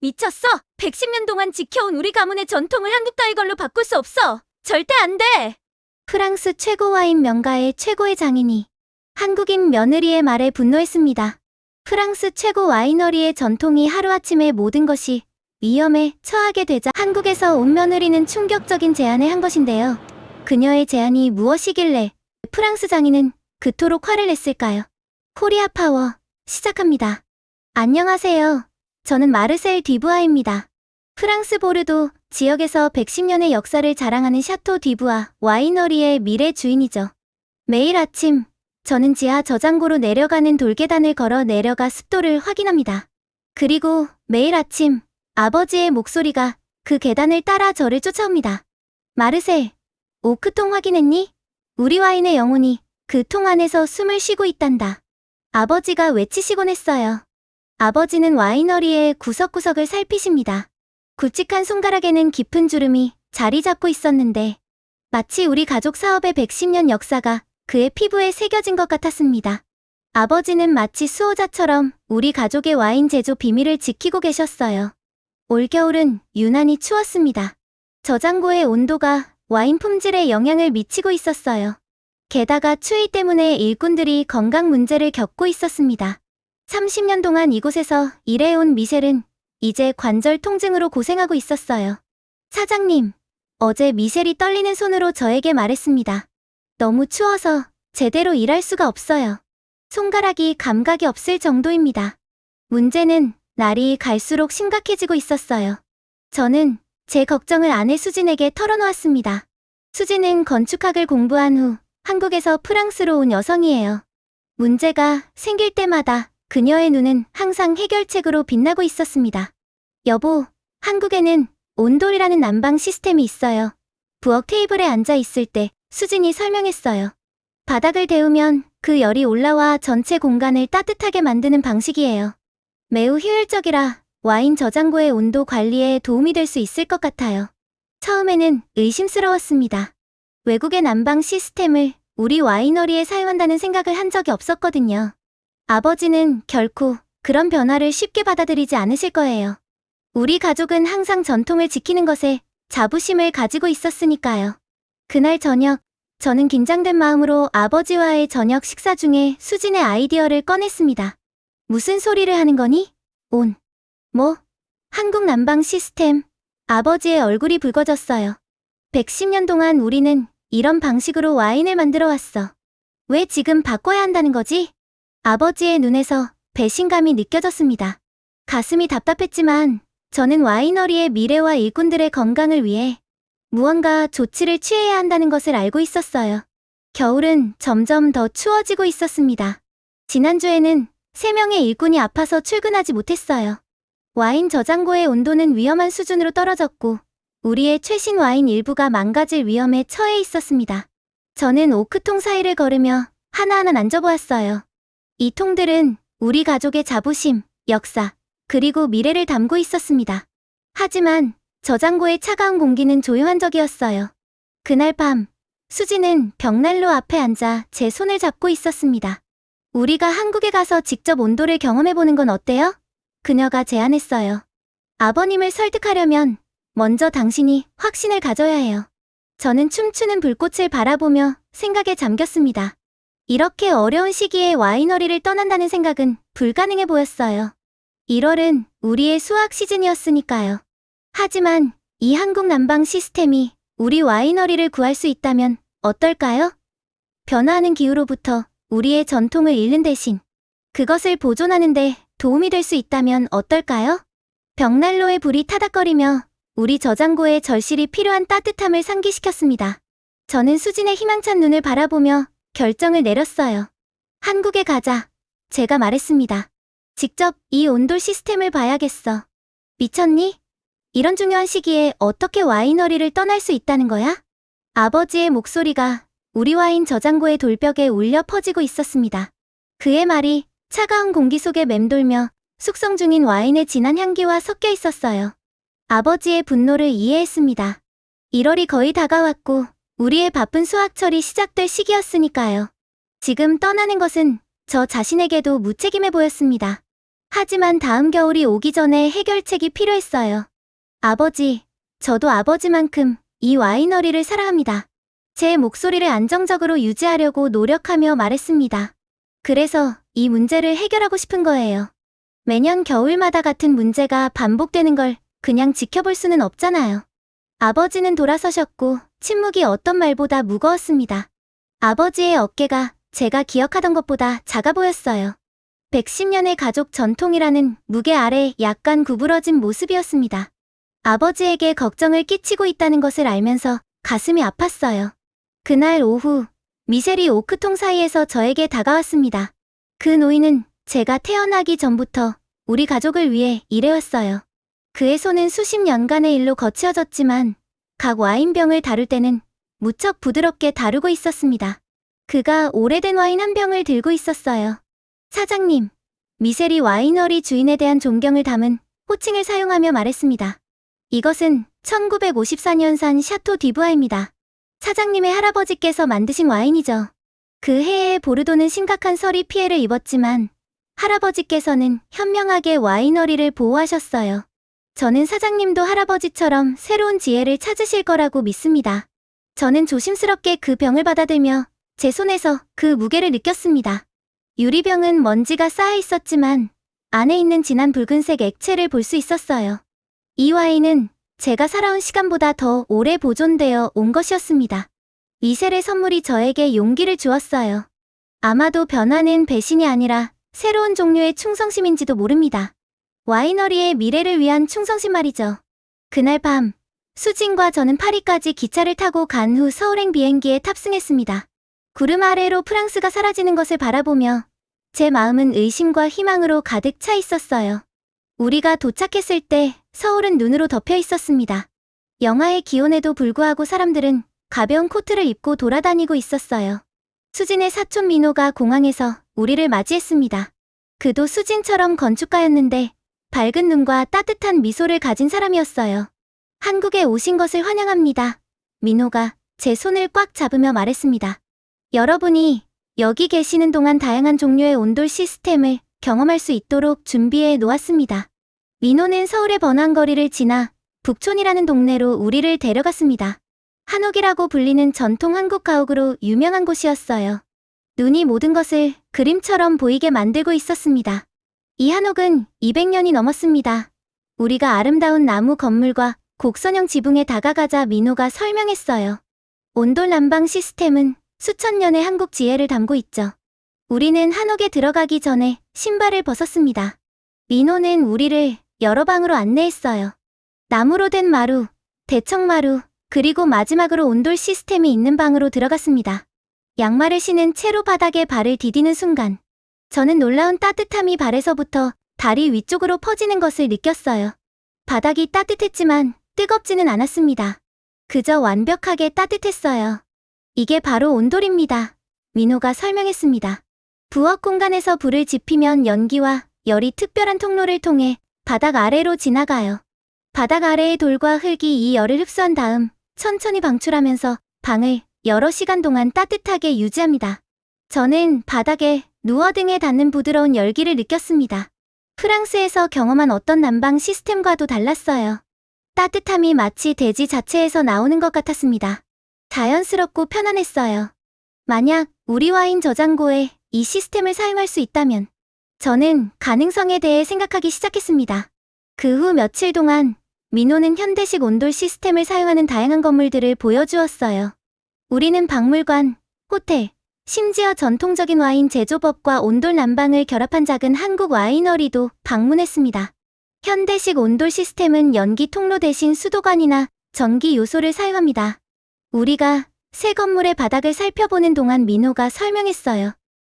미쳤어? 110년 동안 지켜온 우리 가문의 전통을 한국 따위 걸로 바꿀 수 없어. 절대 안 돼. 프랑스 최고 와인 명가의 최고의 장인이 한국인 며느리의 말에 분노했습니다. 프랑스 최고 와이너리의 전통이 하루아침에 모든 것이 위험에 처하게 되자 한국에서 온 며느리는 충격적인 제안을 한 것인데요. 그녀의 제안이 무엇이길래 프랑스 장인은 그토록 화를 냈을까요? 코리아 파워 시작합니다. 안녕하세요. 저는 마르셀 디부아입니다. 프랑스 보르도 지역에서 110년의 역사를 자랑하는 샤토 디부아 와이너리의 미래 주인이죠. 매일 아침 저는 지하 저장고로 내려가는 돌계단을 걸어 내려가 습도를 확인합니다. 그리고 매일 아침 아버지의 목소리가 그 계단을 따라 저를 쫓아옵니다. 마르셀, 오크통 확인했니? 우리 와인의 영혼이 그 통 안에서 숨을 쉬고 있단다. 아버지가 외치시곤 했어요. 아버지는 와이너리의 구석구석을 살피십니다. 굵직한 손가락에는 깊은 주름이 자리 잡고 있었는데 마치 우리 가족 사업의 110년 역사가 그의 피부에 새겨진 것 같았습니다. 아버지는 마치 수호자처럼 우리 가족의 와인 제조 비밀을 지키고 계셨어요. 올겨울은 유난히 추웠습니다. 저장고의 온도가 와인 품질에 영향을 미치고 있었어요. 게다가 추위 때문에 일꾼들이 건강 문제를 겪고 있었습니다. 30년 동안 이곳에서 일해온 미셸은 이제 관절 통증으로 고생하고 있었어요. 사장님, 어제 미셸이 떨리는 손으로 저에게 말했습니다. 너무 추워서 제대로 일할 수가 없어요. 손가락이 감각이 없을 정도입니다. 문제는 날이 갈수록 심각해지고 있었어요. 저는 제 걱정을 아내 수진에게 털어놓았습니다. 수진은 건축학을 공부한 후 한국에서 프랑스로 온 여성이에요. 문제가 생길 때마다 그녀의 눈은 항상 해결책으로 빛나고 있었습니다. 여보, 한국에는 온돌이라는 난방 시스템이 있어요. 부엌 테이블에 앉아 있을 때 수진이 설명했어요. 바닥을 데우면 그 열이 올라와 전체 공간을 따뜻하게 만드는 방식이에요. 매우 효율적이라 와인 저장고의 온도 관리에 도움이 될 수 있을 것 같아요. 처음에는 의심스러웠습니다. 외국의 난방 시스템을 우리 와이너리에 사용한다는 생각을 한 적이 없었거든요. 아버지는 결코 그런 변화를 쉽게 받아들이지 않으실 거예요. 우리 가족은 항상 전통을 지키는 것에 자부심을 가지고 있었으니까요. 그날 저녁, 저는 긴장된 마음으로 아버지와의 저녁 식사 중에 수진의 아이디어를 꺼냈습니다. 무슨 소리를 하는 거니? 뭐? 한국 난방 시스템. 아버지의 얼굴이 붉어졌어요. 110년 동안 우리는 이런 방식으로 와인을 만들어 왔어. 왜 지금 바꿔야 한다는 거지? 아버지의 눈에서 배신감이 느껴졌습니다. 가슴이 답답했지만 저는 와이너리의 미래와 일꾼들의 건강을 위해 무언가 조치를 취해야 한다는 것을 알고 있었어요. 겨울은 점점 더 추워지고 있었습니다. 지난주에는 3명의 일꾼이 아파서 출근하지 못했어요. 와인 저장고의 온도는 위험한 수준으로 떨어졌고 우리의 최신 와인 일부가 망가질 위험에 처해 있었습니다. 저는 오크통 사이를 걸으며 하나하나 만져보았어요. 이 통들은 우리 가족의 자부심, 역사, 그리고 미래를 담고 있었습니다. 하지만 저장고의 차가운 공기는 조용한 적이었어요. 그날 밤, 수지는 벽난로 앞에 앉아 제 손을 잡고 있었습니다. 우리가 한국에 가서 직접 온도를 경험해보는 건 어때요? 그녀가 제안했어요. 아버님을 설득하려면 먼저 당신이 확신을 가져야 해요. 저는 춤추는 불꽃을 바라보며 생각에 잠겼습니다. 이렇게 어려운 시기에 와이너리를 떠난다는 생각은 불가능해 보였어요. 1월은 우리의 수확 시즌이었으니까요. 하지만 이 한국 난방 시스템이 우리 와이너리를 구할 수 있다면 어떨까요? 변화하는 기후로부터 우리의 전통을 잃는 대신 그것을 보존하는 데 도움이 될 수 있다면 어떨까요? 벽난로의 불이 타닥거리며 우리 저장고에 절실히 필요한 따뜻함을 상기시켰습니다. 저는 수진의 희망찬 눈을 바라보며 결정을 내렸어요. 한국에 가자. 제가 말했습니다. 직접 이 온돌 시스템을 봐야겠어. 미쳤니? 이런 중요한 시기에 어떻게 와이너리를 떠날 수 있다는 거야? 아버지의 목소리가 우리 와인 저장고의 돌벽에 울려 퍼지고 있었습니다. 그의 말이 차가운 공기 속에 맴돌며 숙성 중인 와인의 진한 향기와 섞여 있었어요. 아버지의 분노를 이해했습니다. 1월이 거의 다가왔고 우리의 바쁜 수확철이 시작될 시기였으니까요. 지금 떠나는 것은 저 자신에게도 무책임해 보였습니다. 하지만 다음 겨울이 오기 전에 해결책이 필요했어요. 아버지, 저도 아버지만큼 이 와이너리를 사랑합니다. 제 목소리를 안정적으로 유지하려고 노력하며 말했습니다. 그래서 이 문제를 해결하고 싶은 거예요. 매년 겨울마다 같은 문제가 반복되는 걸 그냥 지켜볼 수는 없잖아요. 아버지는 돌아서셨고 침묵이 어떤 말보다 무거웠습니다. 아버지의 어깨가 제가 기억하던 것보다 작아 보였어요. 110년의 가족 전통이라는 무게 아래 약간 구부러진 모습이었습니다. 아버지에게 걱정을 끼치고 있다는 것을 알면서 가슴이 아팠어요. 그날 오후, 미셸이 오크통 사이에서 저에게 다가왔습니다. 그 노인은 제가 태어나기 전부터 우리 가족을 위해 일해왔어요. 그의 손은 수십 년간의 일로 거칠어졌지만 각 와인병을 다룰 때는 무척 부드럽게 다루고 있었습니다. 그가 오래된 와인 한 병을 들고 있었어요. 사장님, 미셸이 와이너리 주인에 대한 존경을 담은 호칭을 사용하며 말했습니다. 이것은 1954년산 샤토 디부아입니다. 사장님의 할아버지께서 만드신 와인이죠. 그 해에 보르도는 심각한 서리 피해를 입었지만 할아버지께서는 현명하게 와이너리를 보호하셨어요. 저는 사장님도 할아버지처럼 새로운 지혜를 찾으실 거라고 믿습니다. 저는 조심스럽게 그 병을 받아들며 제 손에서 그 무게를 느꼈습니다. 유리병은 먼지가 쌓여 있었지만 안에 있는 진한 붉은색 액체를 볼 수 있었어요. 이 와인은 제가 살아온 시간보다 더 오래 보존되어 온 것이었습니다. 미셸의 선물이 저에게 용기를 주었어요. 아마도 변화는 배신이 아니라 새로운 종류의 충성심인지도 모릅니다. 와이너리의 미래를 위한 충성심 말이죠. 그날 밤, 수진과 저는 파리까지 기차를 타고 간 후 서울행 비행기에 탑승했습니다. 구름 아래로 프랑스가 사라지는 것을 바라보며 제 마음은 의심과 희망으로 가득 차 있었어요. 우리가 도착했을 때 서울은 눈으로 덮여 있었습니다. 영하의 기온에도 불구하고 사람들은 가벼운 코트를 입고 돌아다니고 있었어요. 수진의 사촌 민호가 공항에서 우리를 맞이했습니다. 그도 수진처럼 건축가였는데 밝은 눈과 따뜻한 미소를 가진 사람이었어요. 한국에 오신 것을 환영합니다. 민호가 제 손을 꽉 잡으며 말했습니다. 여러분이 여기 계시는 동안 다양한 종류의 온돌 시스템을 경험할 수 있도록 준비해 놓았습니다. 민호는 서울의 번화거리를 지나 북촌이라는 동네로 우리를 데려갔습니다. 한옥이라고 불리는 전통 한국 가옥으로 유명한 곳이었어요. 눈이 모든 것을 그림처럼 보이게 만들고 있었습니다. 이 한옥은 200년이 넘었습니다. 우리가 아름다운 나무 건물과 곡선형 지붕에 다가가자 민호가 설명했어요. 온돌 난방 시스템은 수천 년의 한국 지혜를 담고 있죠. 우리는 한옥에 들어가기 전에 신발을 벗었습니다. 민호는 우리를 여러 방으로 안내했어요. 나무로 된 마루, 대청마루, 그리고 마지막으로 온돌 시스템이 있는 방으로 들어갔습니다. 양말을 신은 채로 바닥에 발을 디디는 순간 저는 놀라운 따뜻함이 발에서부터 다리 위쪽으로 퍼지는 것을 느꼈어요. 바닥이 따뜻했지만 뜨겁지는 않았습니다. 그저 완벽하게 따뜻했어요. 이게 바로 온돌입니다. 민호가 설명했습니다. 부엌 공간에서 불을 지피면 연기와 열이 특별한 통로를 통해 바닥 아래로 지나가요. 바닥 아래의 돌과 흙이 이 열을 흡수한 다음 천천히 방출하면서 방을 여러 시간 동안 따뜻하게 유지합니다. 저는 바닥에 누워 등에 닿는 부드러운 열기를 느꼈습니다. 프랑스에서 경험한 어떤 난방 시스템과도 달랐어요. 따뜻함이 마치 대지 자체에서 나오는 것 같았습니다. 자연스럽고 편안했어요. 만약 우리 와인 저장고에 이 시스템을 사용할 수 있다면 저는 가능성에 대해 생각하기 시작했습니다. 그 후 며칠 동안 민호는 현대식 온돌 시스템을 사용하는 다양한 건물들을 보여주었어요. 우리는 박물관, 호텔, 심지어 전통적인 와인 제조법과 온돌 난방을 결합한 작은 한국 와이너리도 방문했습니다. 현대식 온돌 시스템은 연기 통로 대신 수도관이나 전기 요소를 사용합니다. 우리가 새 건물의 바닥을 살펴보는 동안 민호가 설명했어요.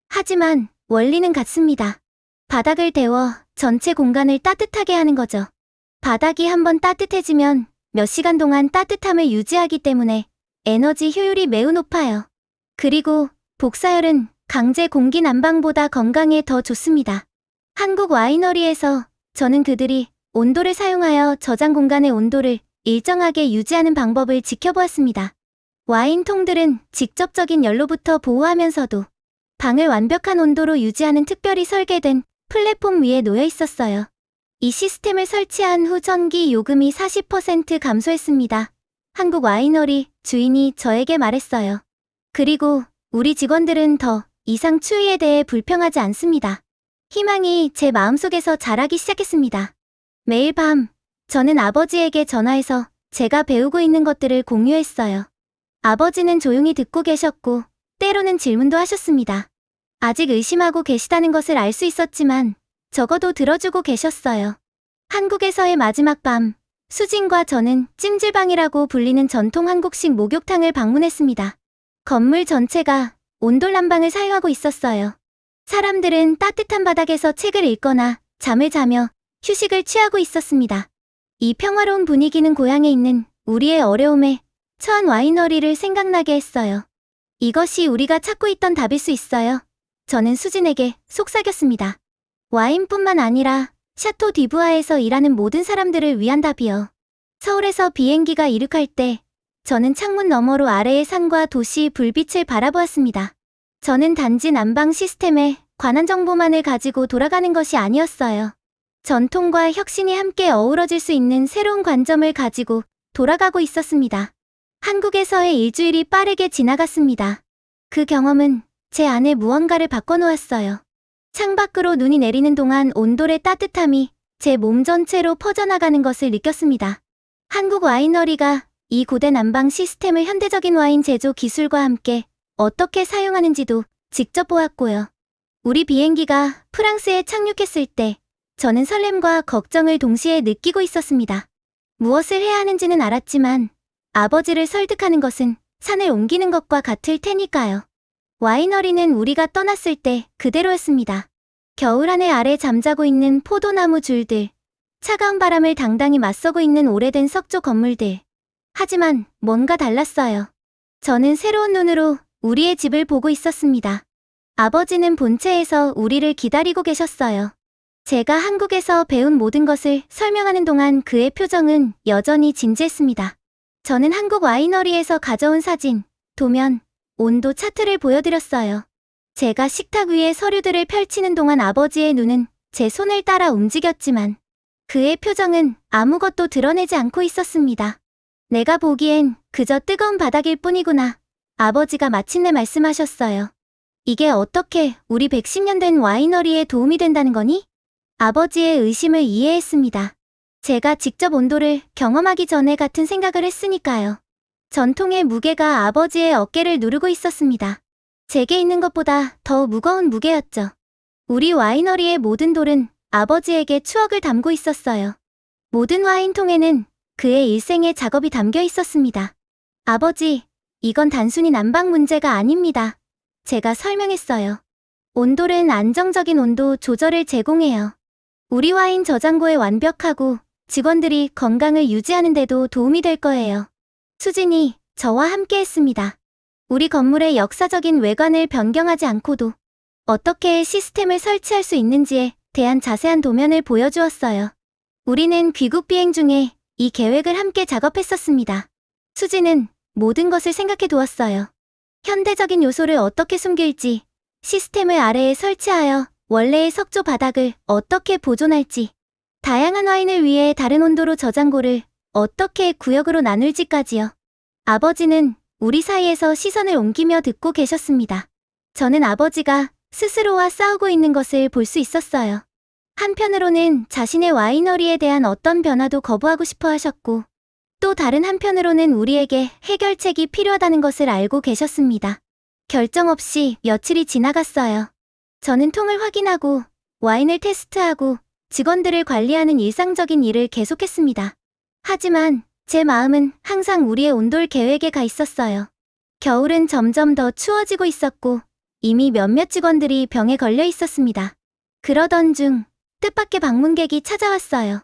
하지만 원리는 같습니다. 바닥을 데워 전체 공간을 따뜻하게 하는 거죠. 바닥이 한번 따뜻해지면 몇 시간 동안 따뜻함을 유지하기 때문에 에너지 효율이 매우 높아요. 그리고 복사열은 강제 공기 난방보다 건강에 더 좋습니다. 한국 와이너리에서 저는 그들이 온도를 사용하여 저장 공간의 온도를 일정하게 유지하는 방법을 지켜보았습니다. 와인통들은 직접적인 열로부터 보호하면서도 방을 완벽한 온도로 유지하는 특별히 설계된 플랫폼 위에 놓여 있었어요. 이 시스템을 설치한 후 전기 요금이 40% 감소했습니다. 한국 와이너리 주인이 저에게 말했어요. 그리고 우리 직원들은 더 이상 추위에 대해 불평하지 않습니다. 희망이 제 마음속에서 자라기 시작했습니다. 매일 밤 저는 아버지에게 전화해서 제가 배우고 있는 것들을 공유했어요. 아버지는 조용히 듣고 계셨고 때로는 질문도 하셨습니다. 아직 의심하고 계시다는 것을 알 수 있었지만 적어도 들어주고 계셨어요. 한국에서의 마지막 밤, 수진과 저는 찜질방이라고 불리는 전통 한국식 목욕탕을 방문했습니다. 건물 전체가 온돌 난방을 사용하고 있었어요. 사람들은 따뜻한 바닥에서 책을 읽거나 잠을 자며 휴식을 취하고 있었습니다. 이 평화로운 분위기는 고향에 있는 우리의 어려움에 처한 와이너리를 생각나게 했어요. 이것이 우리가 찾고 있던 답일 수 있어요. 저는 수진에게 속삭였습니다. 와인뿐만 아니라 샤토 디부아에서 일하는 모든 사람들을 위한 답이요. 서울에서 비행기가 이륙할 때 저는 창문 너머로 아래의 산과 도시 불빛을 바라보았습니다. 저는 단지 난방 시스템에 관한 정보만을 가지고 돌아가는 것이 아니었어요. 전통과 혁신이 함께 어우러질 수 있는 새로운 관점을 가지고 돌아가고 있었습니다. 한국에서의 일주일이 빠르게 지나갔습니다. 그 경험은 제 안에 무언가를 바꿔놓았어요. 창밖으로 눈이 내리는 동안 온돌의 따뜻함이 제 몸 전체로 퍼져나가는 것을 느꼈습니다. 한국 와이너리가 이 고대 난방 시스템을 현대적인 와인 제조 기술과 함께 어떻게 사용하는지도 직접 보았고요. 우리 비행기가 프랑스에 착륙했을 때 저는 설렘과 걱정을 동시에 느끼고 있었습니다. 무엇을 해야 하는지는 알았지만 아버지를 설득하는 것은 산을 옮기는 것과 같을 테니까요. 와이너리는 우리가 떠났을 때 그대로였습니다. 겨울 하늘 아래 잠자고 있는 포도나무 줄들, 차가운 바람을 당당히 맞서고 있는 오래된 석조 건물들. 하지만 뭔가 달랐어요. 저는 새로운 눈으로 우리의 집을 보고 있었습니다. 아버지는 본체에서 우리를 기다리고 계셨어요. 제가 한국에서 배운 모든 것을 설명하는 동안 그의 표정은 여전히 진지했습니다. 저는 한국 와이너리에서 가져온 사진, 도면, 온도 차트를 보여드렸어요. 제가 식탁 위에 서류들을 펼치는 동안 아버지의 눈은 제 손을 따라 움직였지만 그의 표정은 아무것도 드러내지 않고 있었습니다. 내가 보기엔 그저 뜨거운 바닥일 뿐이구나. 아버지가 마침내 말씀하셨어요. 이게 어떻게 우리 110년 된 와이너리에 도움이 된다는 거니? 아버지의 의심을 이해했습니다. 제가 직접 온도를 경험하기 전에 같은 생각을 했으니까요. 전통의 무게가 아버지의 어깨를 누르고 있었습니다. 제게 있는 것보다 더 무거운 무게였죠. 우리 와이너리의 모든 돌은 아버지에게 추억을 담고 있었어요. 모든 와인통에는 그의 일생의 작업이 담겨 있었습니다. 아버지, 이건 단순히 난방 문제가 아닙니다. 제가 설명했어요. 온돌은 안정적인 온도 조절을 제공해요. 우리 와인 저장고에 완벽하고 직원들이 건강을 유지하는 데도 도움이 될 거예요. 수진이 저와 함께 했습니다. 우리 건물의 역사적인 외관을 변경하지 않고도 어떻게 시스템을 설치할 수 있는지에 대한 자세한 도면을 보여주었어요. 우리는 귀국 비행 중에 이 계획을 함께 작업했었습니다. 수진은 모든 것을 생각해 두었어요. 현대적인 요소를 어떻게 숨길지, 시스템을 아래에 설치하여 원래의 석조 바닥을 어떻게 보존할지, 다양한 와인을 위해 다른 온도로 저장고를 어떻게 구역으로 나눌지까지요. 아버지는 우리 사이에서 시선을 옮기며 듣고 계셨습니다. 저는 아버지가 스스로와 싸우고 있는 것을 볼 수 있었어요. 한편으로는 자신의 와이너리에 대한 어떤 변화도 거부하고 싶어 하셨고, 또 다른 한편으로는 우리에게 해결책이 필요하다는 것을 알고 계셨습니다. 결정 없이 며칠이 지나갔어요. 저는 통을 확인하고 와인을 테스트하고 직원들을 관리하는 일상적인 일을 계속했습니다. 하지만 제 마음은 항상 우리의 온돌 계획에 가 있었어요. 겨울은 점점 더 추워지고 있었고 이미 몇몇 직원들이 병에 걸려 있었습니다. 그러던 중 뜻밖의 방문객이 찾아왔어요.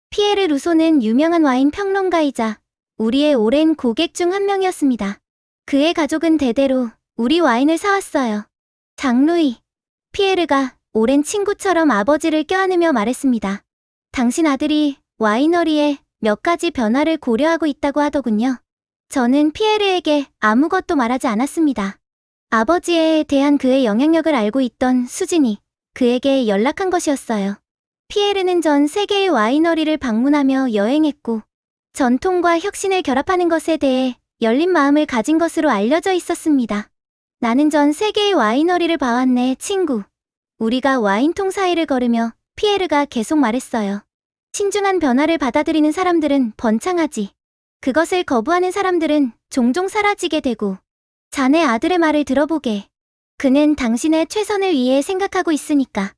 피에르 루소는 유명한 와인 평론가이자 우리의 오랜 고객 중 한 명이었습니다. 그의 가족은 대대로 우리 와인을 사왔어요. 장루이, 피에르가 오랜 친구처럼 아버지를 껴안으며 말했습니다. 당신 아들이 와이너리에 몇 가지 변화를 고려하고 있다고 하더군요. 저는 피에르에게 아무것도 말하지 않았습니다. 아버지에 대한 그의 영향력을 알고 있던 수진이 그에게 연락한 것이었어요. 피에르는 전 세계의 와이너리를 방문하며 여행했고 전통과 혁신을 결합하는 것에 대해 열린 마음을 가진 것으로 알려져 있었습니다. 나는 전 세계의 와이너리를 봐왔네, 친구. 우리가 와인통 사이를 걸으며 피에르가 계속 말했어요. 신중한 변화를 받아들이는 사람들은 번창하지. 그것을 거부하는 사람들은 종종 사라지게 되고. 자네 아들의 말을 들어보게. 그는 당신의 최선을 위해 생각하고 있으니까.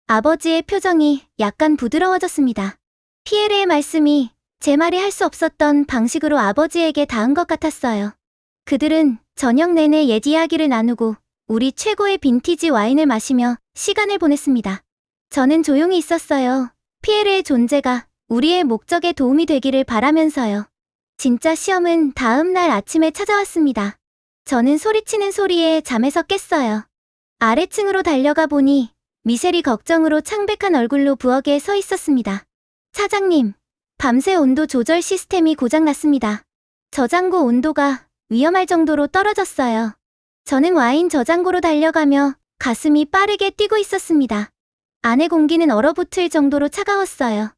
아버지의 표정이 약간 부드러워졌습니다. 피에르의 말씀이 제 말이 할 수 없었던 방식으로 아버지에게 닿은 것 같았어요. 그들은 저녁 내내 옛 이야기를 나누고 우리 최고의 빈티지 와인을 마시며 시간을 보냈습니다. 저는 조용히 있었어요. 피에르의 존재가 우리의 목적에 도움이 되기를 바라면서요. 진짜 시험은 다음 날 아침에 찾아왔습니다. 저는 소리치는 소리에 잠에서 깼어요. 아래층으로 달려가 보니 미셸이 걱정으로 창백한 얼굴로 부엌에 서 있었습니다. 사장님, 밤새 온도 조절 시스템이 고장났습니다. 저장고 온도가 위험할 정도로 떨어졌어요. 저는 와인 저장고로 달려가며 가슴이 빠르게 뛰고 있었습니다. 안의 공기는 얼어붙을 정도로 차가웠어요.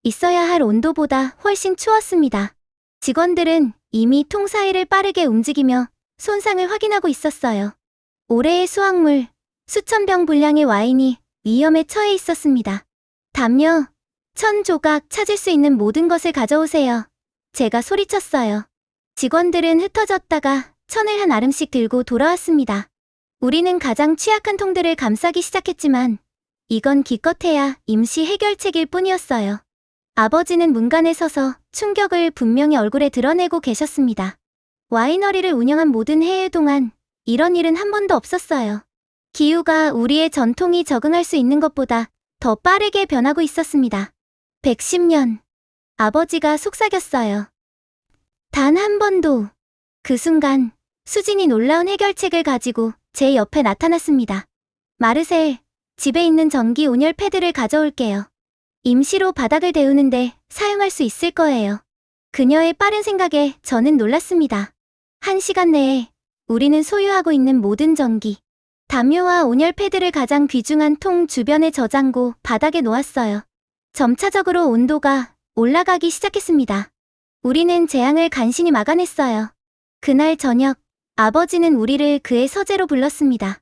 있어야 할 온도보다 훨씬 추웠습니다. 직원들은 이미 통 사이를 빠르게 움직이며 손상을 확인하고 있었어요. 올해의 수확물, 수천 병 분량의 와인이 위험에 처해 있었습니다. 담요, 1000조각 찾을 수 있는 모든 것을 가져오세요. 제가 소리쳤어요. 직원들은 흩어졌다가 천을 한 아름씩 들고 돌아왔습니다. 우리는 가장 취약한 통들을 감싸기 시작했지만 이건 기껏해야 임시 해결책일 뿐이었어요. 아버지는 문간에 서서 충격을 분명히 얼굴에 드러내고 계셨습니다. 와이너리를 운영한 모든 해일 동안 이런 일은 한 번도 없었어요. 기후가 우리의 전통이 적응할 수 있는 것보다 더 빠르게 변하고 있었습니다. 110년. 아버지가 속삭였어요. 단 한 번도. 그 순간 수진이 놀라운 해결책을 가지고 제 옆에 나타났습니다. 마르셀, 집에 있는 전기 온열 패드를 가져올게요. 임시로 바닥을 데우는데 사용할 수 있을 거예요. 그녀의 빠른 생각에 저는 놀랐습니다. 1시간 내에 우리는 소유하고 있는 모든 전기, 담요와 온열 패드를 가장 귀중한 통 주변의 저장고 바닥에 놓았어요. 점차적으로 온도가 올라가기 시작했습니다. 우리는 재앙을 간신히 막아냈어요. 그날 저녁, 아버지는 우리를 그의 서재로 불렀습니다.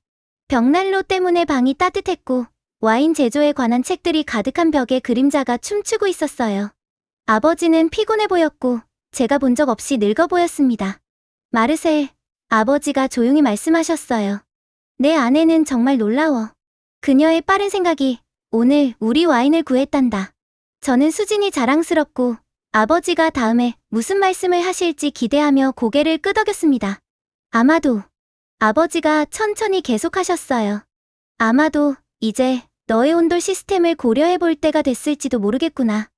벽난로 때문에 방이 따뜻했고 와인 제조에 관한 책들이 가득한 벽에 그림자가 춤추고 있었어요. 아버지는 피곤해 보였고 제가 본 적 없이 늙어 보였습니다. 마르셀, 아버지가 조용히 말씀하셨어요. 내 아내는 정말 놀라워. 그녀의 빠른 생각이 오늘 우리 와인을 구했단다. 저는 수진이 자랑스럽고 아버지가 다음에 무슨 말씀을 하실지 기대하며 고개를 끄덕였습니다. 아마도. 아버지가 천천히 계속하셨어요. 아마도 이제 너의 온돌 시스템을 고려해 볼 때가 됐을지도 모르겠구나.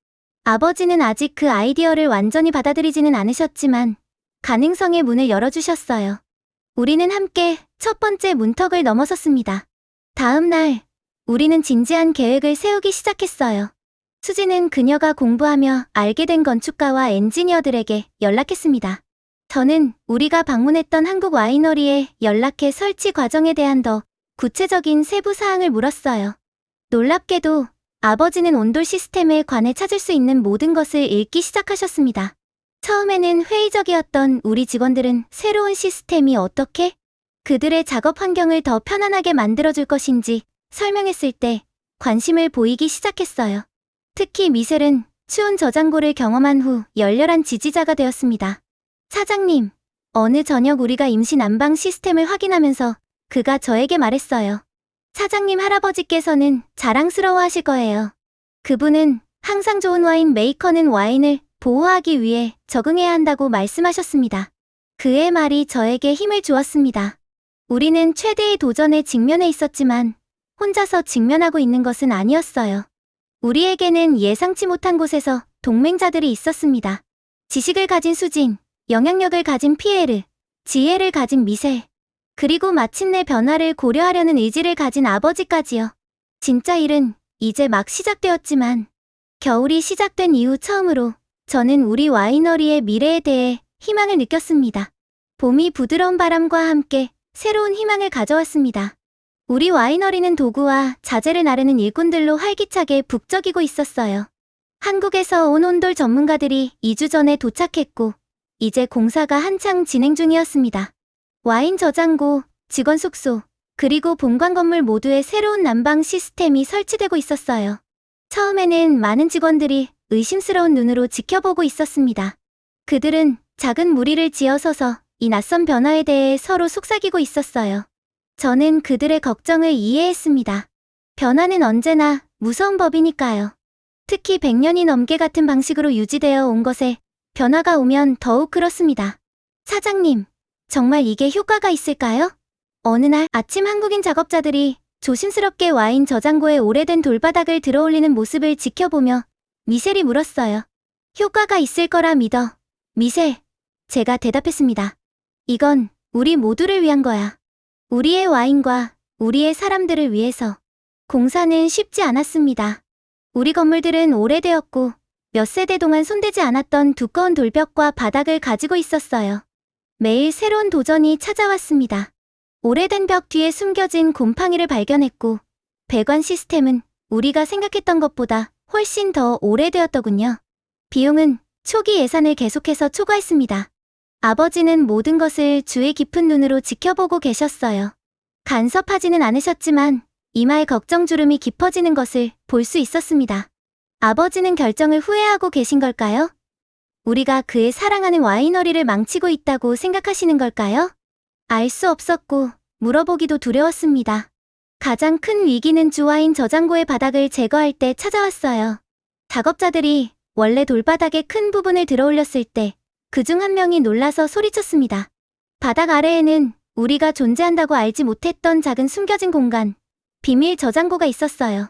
아버지는 아직 그 아이디어를 완전히 받아들이지는 않으셨지만 가능성의 문을 열어주셨어요. 우리는 함께 첫 번째 문턱을 넘어섰습니다. 다음 날, 우리는 진지한 계획을 세우기 시작했어요. 수지는 그녀가 공부하며 알게 된 건축가와 엔지니어들에게 연락했습니다. 저는 우리가 방문했던 한국 와이너리에 연락해 설치 과정에 대한 더 구체적인 세부 사항을 물었어요. 놀랍게도 아버지는 온돌 시스템에 관해 찾을 수 있는 모든 것을 읽기 시작하셨습니다. 처음에는 회의적이었던 우리 직원들은 새로운 시스템이 어떻게 그들의 작업 환경을 더 편안하게 만들어줄 것인지 설명했을 때 관심을 보이기 시작했어요. 특히 미셸은 추운 저장고를 경험한 후 열렬한 지지자가 되었습니다. 사장님, 어느 저녁 우리가 임시 난방 시스템을 확인하면서 그가 저에게 말했어요. 사장님 할아버지께서는 자랑스러워 하실 거예요. 그분은 항상 좋은 와인 메이커는 와인을 보호하기 위해 적응해야 한다고 말씀하셨습니다. 그의 말이 저에게 힘을 주었습니다. 우리는 최대의 도전에 직면해 있었지만 혼자서 직면하고 있는 것은 아니었어요. 우리에게는 예상치 못한 곳에서 동맹자들이 있었습니다. 지식을 가진 수진, 영향력을 가진 피에르, 지혜를 가진 미셸, 그리고 마침내 변화를 고려하려는 의지를 가진 아버지까지요. 진짜 일은 이제 막 시작되었지만 겨울이 시작된 이후 처음으로 저는 우리 와이너리의 미래에 대해 희망을 느꼈습니다. 봄이 부드러운 바람과 함께 새로운 희망을 가져왔습니다. 우리 와이너리는 도구와 자재를 나르는 일꾼들로 활기차게 북적이고 있었어요. 한국에서 온 온돌 전문가들이 2주 전에 도착했고 이제 공사가 한창 진행 중이었습니다. 와인 저장고, 직원 숙소, 그리고 본관 건물 모두에 새로운 난방 시스템이 설치되고 있었어요. 처음에는 많은 직원들이 의심스러운 눈으로 지켜보고 있었습니다. 그들은 작은 무리를 지어서서 이 낯선 변화에 대해 서로 속삭이고 있었어요. 저는 그들의 걱정을 이해했습니다. 변화는 언제나 무서운 법이니까요. 특히 100년이 넘게 같은 방식으로 유지되어 온 것에 변화가 오면 더욱 그렇습니다. 사장님, 정말 이게 효과가 있을까요? 어느 날 아침 한국인 작업자들이 조심스럽게 와인 저장고에 오래된 돌바닥을 들어올리는 모습을 지켜보며 미셸이 물었어요. 효과가 있을 거라 믿어. 미셸, 제가 대답했습니다. 이건 우리 모두를 위한 거야. 우리의 와인과 우리의 사람들을 위해서. 공사는 쉽지 않았습니다. 우리 건물들은 오래되었고 몇 세대 동안 손대지 않았던 두꺼운 돌벽과 바닥을 가지고 있었어요. 매일 새로운 도전이 찾아왔습니다. 오래된 벽 뒤에 숨겨진 곰팡이를 발견했고 배관 시스템은 우리가 생각했던 것보다 훨씬 더 오래되었더군요. 비용은 초기 예산을 계속해서 초과했습니다. 아버지는 모든 것을 주의 깊은 눈으로 지켜보고 계셨어요. 간섭하지는 않으셨지만 이마에 걱정 주름이 깊어지는 것을 볼 수 있었습니다. 아버지는 결정을 후회하고 계신 걸까요? 우리가 그의 사랑하는 와이너리를 망치고 있다고 생각하시는 걸까요? 알 수 없었고 물어보기도 두려웠습니다. 가장 큰 위기는 주와인 저장고의 바닥을 제거할 때 찾아왔어요. 작업자들이 원래 돌바닥의 큰 부분을 들어올렸을 때 그중 한 명이 놀라서 소리쳤습니다. 바닥 아래에는 우리가 존재한다고 알지 못했던 작은 숨겨진 공간, 비밀 저장고가 있었어요.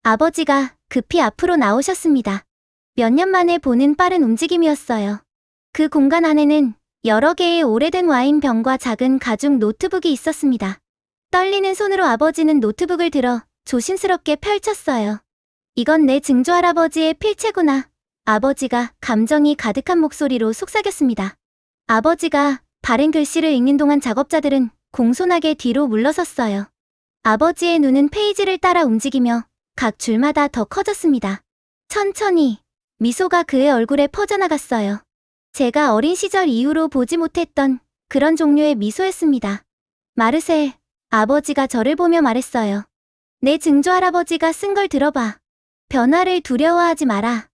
아버지가 급히 앞으로 나오셨습니다. 몇 년 만에 보는 빠른 움직임이었어요. 그 공간 안에는 여러 개의 오래된 와인 병과 작은 가죽 노트북이 있었습니다. 떨리는 손으로 아버지는 노트북을 들어 조심스럽게 펼쳤어요. 이건 내 증조할아버지의 필체구나. 아버지가 감정이 가득한 목소리로 속삭였습니다. 아버지가 바른 글씨를 읽는 동안 작업자들은 공손하게 뒤로 물러섰어요. 아버지의 눈은 페이지를 따라 움직이며 각 줄마다 더 커졌습니다. 천천히 미소가 그의 얼굴에 퍼져나갔어요. 제가 어린 시절 이후로 보지 못했던 그런 종류의 미소였습니다. 마르셀, 아버지가 저를 보며 말했어요. 내 증조할아버지가 쓴 걸 들어봐. 변화를 두려워하지 마라.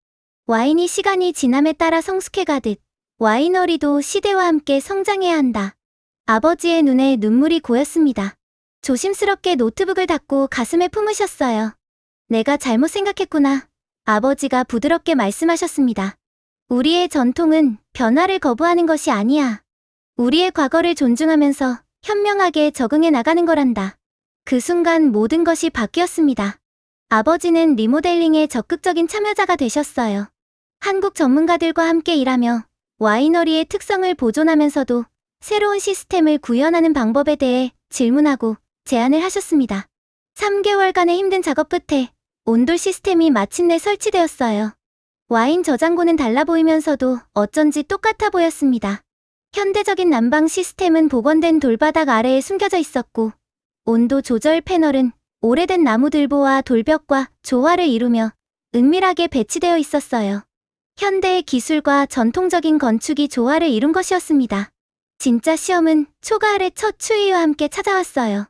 와인이 시간이 지남에 따라 성숙해가듯 와이너리도 시대와 함께 성장해야 한다. 아버지의 눈에 눈물이 고였습니다. 조심스럽게 노트북을 닫고 가슴에 품으셨어요. 내가 잘못 생각했구나. 아버지가 부드럽게 말씀하셨습니다. 우리의 전통은 변화를 거부하는 것이 아니야. 우리의 과거를 존중하면서 현명하게 적응해 나가는 거란다. 그 순간 모든 것이 바뀌었습니다. 아버지는 리모델링에 적극적인 참여자가 되셨어요. 한국 전문가들과 함께 일하며 와이너리의 특성을 보존하면서도 새로운 시스템을 구현하는 방법에 대해 질문하고 제안을 하셨습니다. 3개월간의 힘든 작업 끝에 온돌 시스템이 마침내 설치되었어요. 와인 저장고는 달라 보이면서도 어쩐지 똑같아 보였습니다. 현대적인 난방 시스템은 복원된 돌바닥 아래에 숨겨져 있었고 온도 조절 패널은 오래된 나무들보와 돌벽과 조화를 이루며 은밀하게 배치되어 있었어요. 현대의 기술과 전통적인 건축이 조화를 이룬 것이었습니다. 진짜 시험은 초가을의 첫 추위와 함께 찾아왔어요.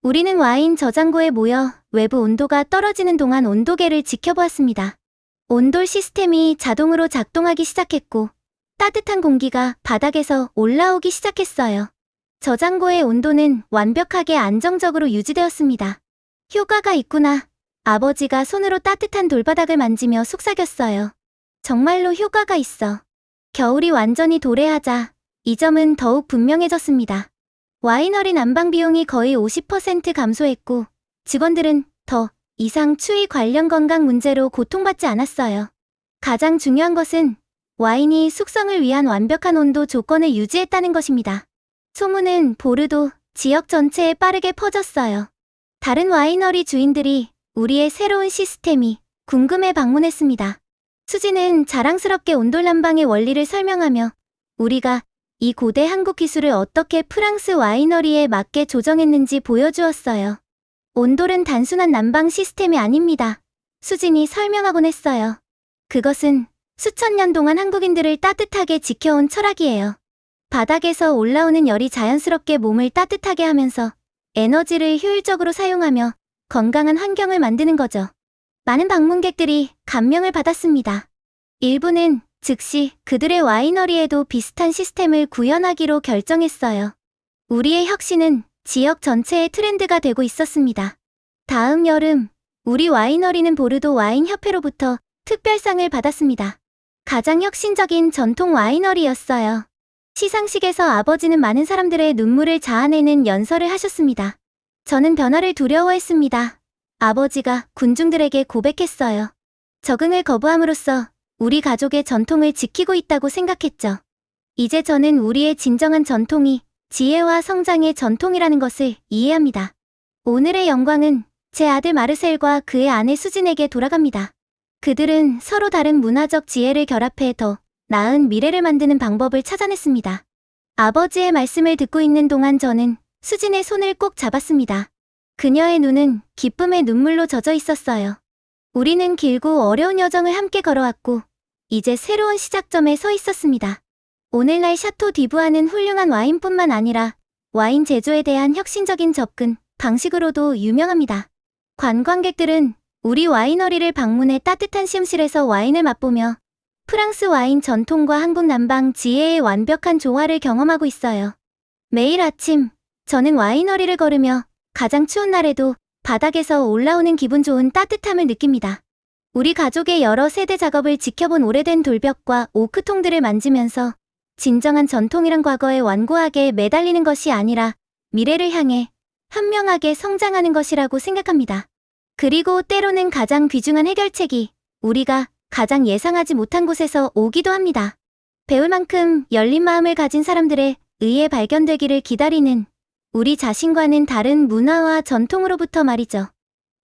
우리는 와인 저장고에 모여 외부 온도가 떨어지는 동안 온도계를 지켜보았습니다. 온돌 시스템이 자동으로 작동하기 시작했고 따뜻한 공기가 바닥에서 올라오기 시작했어요. 저장고의 온도는 완벽하게 안정적으로 유지되었습니다. 효과가 있구나. 아버지가 손으로 따뜻한 돌바닥을 만지며 속삭였어요. 정말로 효과가 있어. 겨울이 완전히 도래하자 이 점은 더욱 분명해졌습니다. 와이너리 난방 비용이 거의 50% 감소했고 직원들은 더 이상 추위 관련 건강 문제로 고통받지 않았어요. 가장 중요한 것은 와인이 숙성을 위한 완벽한 온도 조건을 유지했다는 것입니다. 소문은 보르도 지역 전체에 빠르게 퍼졌어요. 다른 와이너리 주인들이 우리의 새로운 시스템이 궁금해 방문했습니다. 수지는 자랑스럽게 온돌 난방의 원리를 설명하며 우리가 이 고대 한국 기술을 어떻게 프랑스 와이너리에 맞게 조정했는지 보여주었어요. 온돌은 단순한 난방 시스템이 아닙니다. 수진이 설명하곤 했어요. 그것은 수천 년 동안 한국인들을 따뜻하게 지켜온 철학이에요. 바닥에서 올라오는 열이 자연스럽게 몸을 따뜻하게 하면서 에너지를 효율적으로 사용하며 건강한 환경을 만드는 거죠. 많은 방문객들이 감명을 받았습니다. 일부는 즉시 그들의 와이너리에도 비슷한 시스템을 구현하기로 결정했어요. 우리의 혁신은 지역 전체의 트렌드가 되고 있었습니다. 다음 여름, 우리 와이너리는 보르도 와인 협회로부터 특별상을 받았습니다. 가장 혁신적인 전통 와이너리였어요. 시상식에서 아버지는 많은 사람들의 눈물을 자아내는 연설을 하셨습니다. 저는 변화를 두려워했습니다. 아버지가 군중들에게 고백했어요. 적응을 거부함으로써 우리 가족의 전통을 지키고 있다고 생각했죠. 이제 저는 우리의 진정한 전통이 지혜와 성장의 전통이라는 것을 이해합니다. 오늘의 영광은 제 아들 마르셀과 그의 아내 수진에게 돌아갑니다. 그들은 서로 다른 문화적 지혜를 결합해 더 나은 미래를 만드는 방법을 찾아냈습니다. 아버지의 말씀을 듣고 있는 동안 저는 수진의 손을 꼭 잡았습니다. 그녀의 눈은 기쁨의 눈물로 젖어 있었어요. 우리는 길고 어려운 여정을 함께 걸어왔고 이제 새로운 시작점에 서 있었습니다. 오늘날 샤토 디부아는 훌륭한 와인뿐만 아니라 와인 제조에 대한 혁신적인 접근 방식으로도 유명합니다. 관광객들은 우리 와이너리를 방문해 따뜻한 시음실에서 와인을 맛보며 프랑스 와인 전통과 한국 난방 지혜의 완벽한 조화를 경험하고 있어요. 매일 아침 저는 와이너리를 걸으며 가장 추운 날에도 바닥에서 올라오는 기분 좋은 따뜻함을 느낍니다. 우리 가족의 여러 세대 작업을 지켜본 오래된 돌벽과 오크통들을 만지면서 진정한 전통이란 과거에 완고하게 매달리는 것이 아니라 미래를 향해 현명하게 성장하는 것이라고 생각합니다. 그리고 때로는 가장 귀중한 해결책이 우리가 가장 예상하지 못한 곳에서 오기도 합니다. 배울 만큼 열린 마음을 가진 사람들에 의해 발견되기를 기다리는 우리 자신과는 다른 문화와 전통으로부터 말이죠.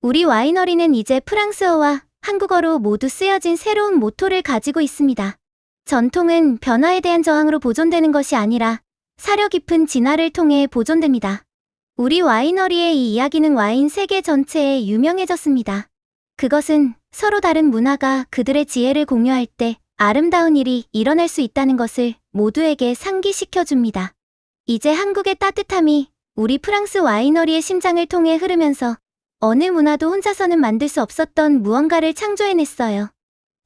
우리 와이너리는 이제 프랑스어와 한국어로 모두 쓰여진 새로운 모토를 가지고 있습니다. 전통은 변화에 대한 저항으로 보존되는 것이 아니라 사려 깊은 진화를 통해 보존됩니다. 우리 와이너리의 이 이야기는 와인 세계 전체에 유명해졌습니다. 그것은 서로 다른 문화가 그들의 지혜를 공유할 때 아름다운 일이 일어날 수 있다는 것을 모두에게 상기시켜줍니다. 이제 한국의 따뜻함이 우리 프랑스 와이너리의 심장을 통해 흐르면서 어느 문화도 혼자서는 만들 수 없었던 무언가를 창조해냈어요.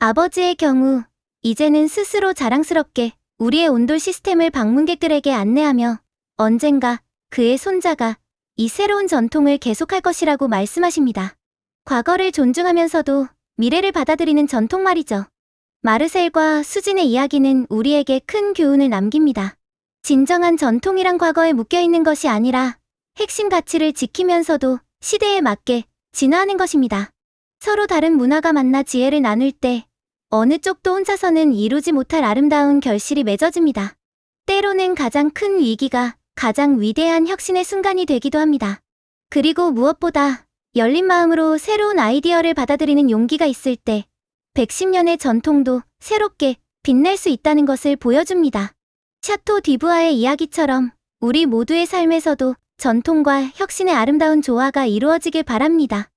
아버지의 경우 이제는 스스로 자랑스럽게 우리의 온돌 시스템을 방문객들에게 안내하며 언젠가 그의 손자가 이 새로운 전통을 계속할 것이라고 말씀하십니다. 과거를 존중하면서도 미래를 받아들이는 전통 말이죠. 마르셀과 수진의 이야기는 우리에게 큰 교훈을 남깁니다. 진정한 전통이란 과거에 묶여있는 것이 아니라 핵심 가치를 지키면서도 시대에 맞게 진화하는 것입니다. 서로 다른 문화가 만나 지혜를 나눌 때 어느 쪽도 혼자서는 이루지 못할 아름다운 결실이 맺어집니다. 때로는 가장 큰 위기가 가장 위대한 혁신의 순간이 되기도 합니다. 그리고 무엇보다 열린 마음으로 새로운 아이디어를 받아들이는 용기가 있을 때 110년의 전통도 새롭게 빛날 수 있다는 것을 보여줍니다. 샤토 디부아의 이야기처럼 우리 모두의 삶에서도 전통과 혁신의 아름다운 조화가 이루어지길 바랍니다.